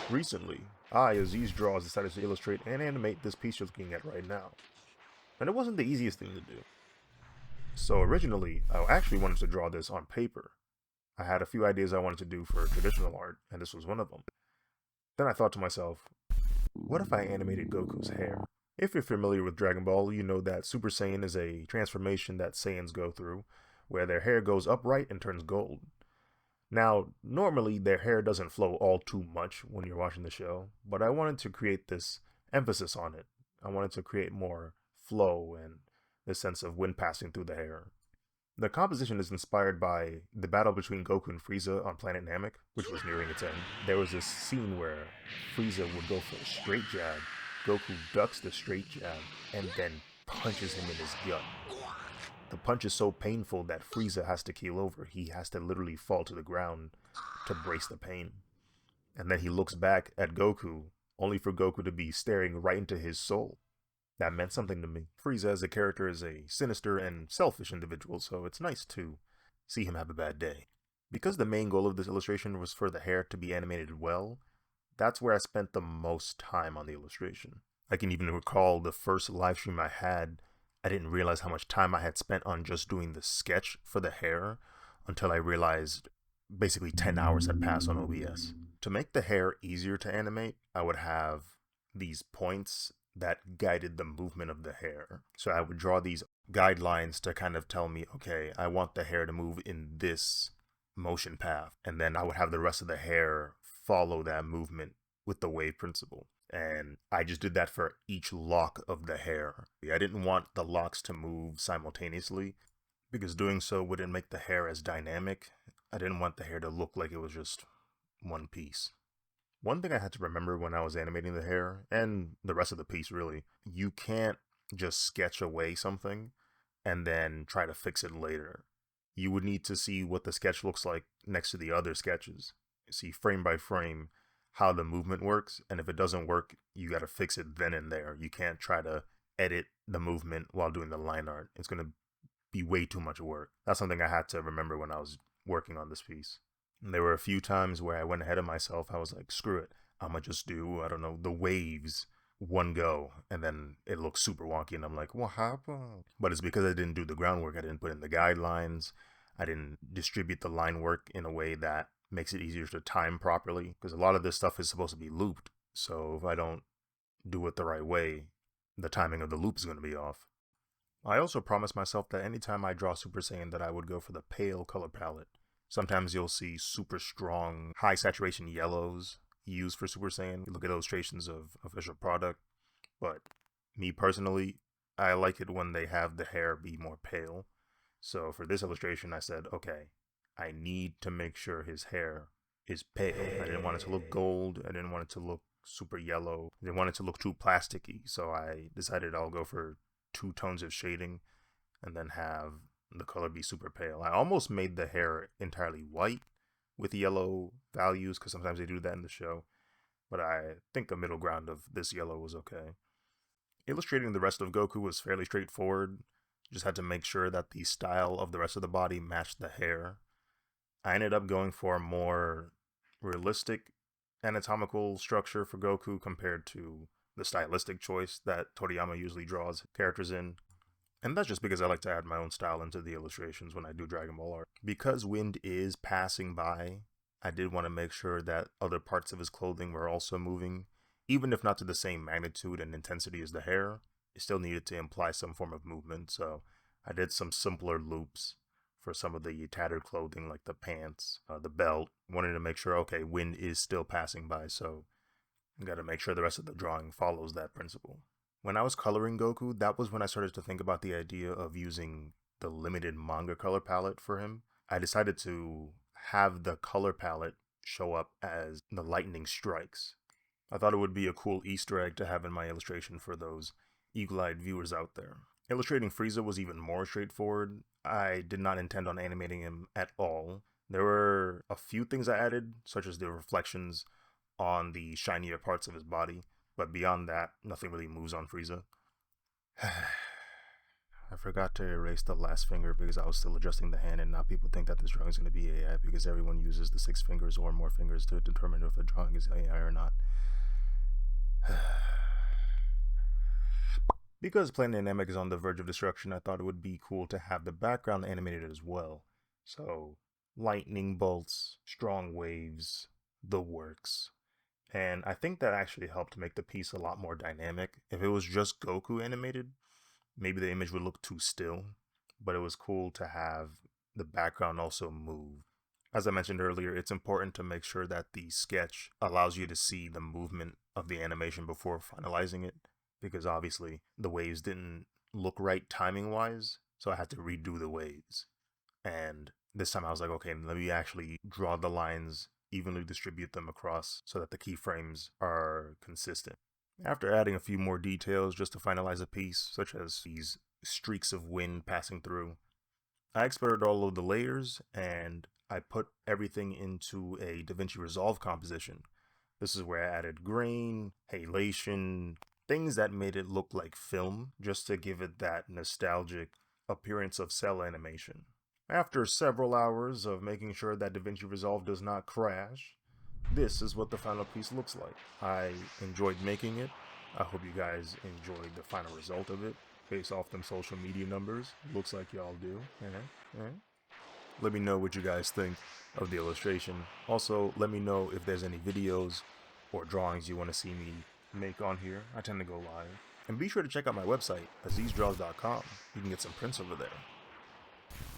Recently, I, Aziz Draws, decided to illustrate and animate this piece you're looking at right now. And it wasn't the easiest thing to do. So originally, I actually wanted to draw this on paper. I had a few ideas I wanted to do for traditional art, and this was one of them. Then I thought to myself, what if I animated Goku's hair? If you're familiar with Dragon Ball, you know that Super Saiyan is a transformation that Saiyans go through, where their hair goes upright and turns gold. Now, normally their hair doesn't flow all too much when you're watching the show, but I wanted to create this emphasis on it. I wanted to create more flow and the sense of wind passing through the hair. The composition is inspired by the battle between Goku and Frieza on Planet Namek, which was nearing its end. There was this scene where Frieza would go for a straight jab, Goku ducks the straight jab, and then punches him in his gut. The punch is so painful that Frieza has to keel over. He has to literally fall to the ground to brace the pain. And then he looks back at Goku, only for Goku to be staring right into his soul. That meant something to me. Frieza as a character is a sinister and selfish individual, so it's nice to see him have a bad day. Because the main goal of this illustration was for the hair to be animated well, that's where I spent the most time on the illustration. I can even recall the first live stream I had. I didn't realize how much time I had spent on just doing the sketch for the hair until I realized basically 10 hours had passed on OBS. To make the hair easier to animate, I would have these points that guided the movement of the hair. So I would draw these guidelines to kind of tell me, okay, I want the hair to move in this motion path. And then I would have the rest of the hair follow that movement with the wave principle. And I just did that for each lock of the hair. I didn't want the locks to move simultaneously because doing so wouldn't make the hair as dynamic. I didn't want the hair to look like it was just one piece. One thing I had to remember when I was animating the hair, and the rest of the piece really, you can't just sketch away something and then try to fix it later. You would need to see what the sketch looks like next to the other sketches. See frame by frame how the movement works, and if it doesn't work, you got to fix it then and there. You can't try to edit the movement while doing the line art. It's going to be way too much work. That's something I had to remember when I was working on this piece. And there were a few times where I went ahead of myself. I was like, screw it. I'm going to just do, I don't know, the waves one go, and then it looks super wonky, and I'm like, what happened? But it's because I didn't do the groundwork. I didn't put in the guidelines. I didn't distribute the line work in a way that makes it easier to time properly, because a lot of this stuff is supposed to be looped. So if I don't do it the right way, the timing of the loop is going to be off. I also promised myself that anytime I draw Super Saiyan that I would go for the pale color palette. Sometimes you'll see super strong, high saturation yellows used for Super Saiyan. You look at illustrations of official product. But me personally, I like it when they have the hair be more pale. So for this illustration, I said, okay, I need to make sure his hair is pale. I didn't want it to look gold. I didn't want it to look super yellow. I didn't want it to look too plasticky. So I decided I'll go for 2 tones of shading and then have the color be super pale. I almost made the hair entirely white with yellow values because sometimes they do that in the show. But I think a middle ground of this yellow was okay. Illustrating the rest of Goku was fairly straightforward. Just had to make sure that the style of the rest of the body matched the hair. I ended up going for a more realistic anatomical structure for Goku compared to the stylistic choice that Toriyama usually draws characters in. And that's just because I like to add my own style into the illustrations when I do Dragon Ball art. Because wind is passing by, I did want to make sure that other parts of his clothing were also moving. Even if not to the same magnitude and intensity as the hair, it still needed to imply some form of movement. So I did some simpler loops for some of the tattered clothing like the pants, the belt. Wanted to make sure, okay, wind is still passing by, so I gotta make sure the rest of the drawing follows that principle. When I was coloring Goku, that was when I started to think about the idea of using the limited manga color palette for him. I decided to have the color palette show up as the lightning strikes. I thought it would be a cool Easter egg to have in my illustration for those eagle-eyed viewers out there. Illustrating Frieza was even more straightforward. I did not intend on animating him at all. There were a few things I added, such as the reflections on the shinier parts of his body, but beyond that, nothing really moves on Frieza. I forgot to erase the last finger because I was still adjusting the hand, and now people think that this drawing is going to be AI because everyone uses the 6 fingers or more fingers to determine if a drawing is AI or not. Because Planet Namek is on the verge of destruction, I thought it would be cool to have the background animated as well. So, lightning bolts, strong waves, the works. And I think that actually helped make the piece a lot more dynamic. If it was just Goku animated, maybe the image would look too still, but it was cool to have the background also move. As I mentioned earlier, it's important to make sure that the sketch allows you to see the movement of the animation before finalizing it, because obviously the waves didn't look right timing wise, so I had to redo the waves. And this time I was like, okay, let me actually draw the lines, evenly distribute them across so that the keyframes are consistent. After adding a few more details just to finalize a piece, such as these streaks of wind passing through, I exported all of the layers and I put everything into a DaVinci Resolve composition. This is where I added grain, halation, things that made it look like film, just to give it that nostalgic appearance of cell animation. After several hours of making sure that DaVinci Resolve does not crash, this is what the final piece looks like. I enjoyed making it. I hope you guys enjoyed the final result of it. Based off them social media numbers, looks like y'all do. Let me know what you guys think of the illustration. Also, let me know if there's any videos or drawings you want to see me make on here. I tend to go live. And be sure to check out my website, azizdraws.com. You can get some prints over there.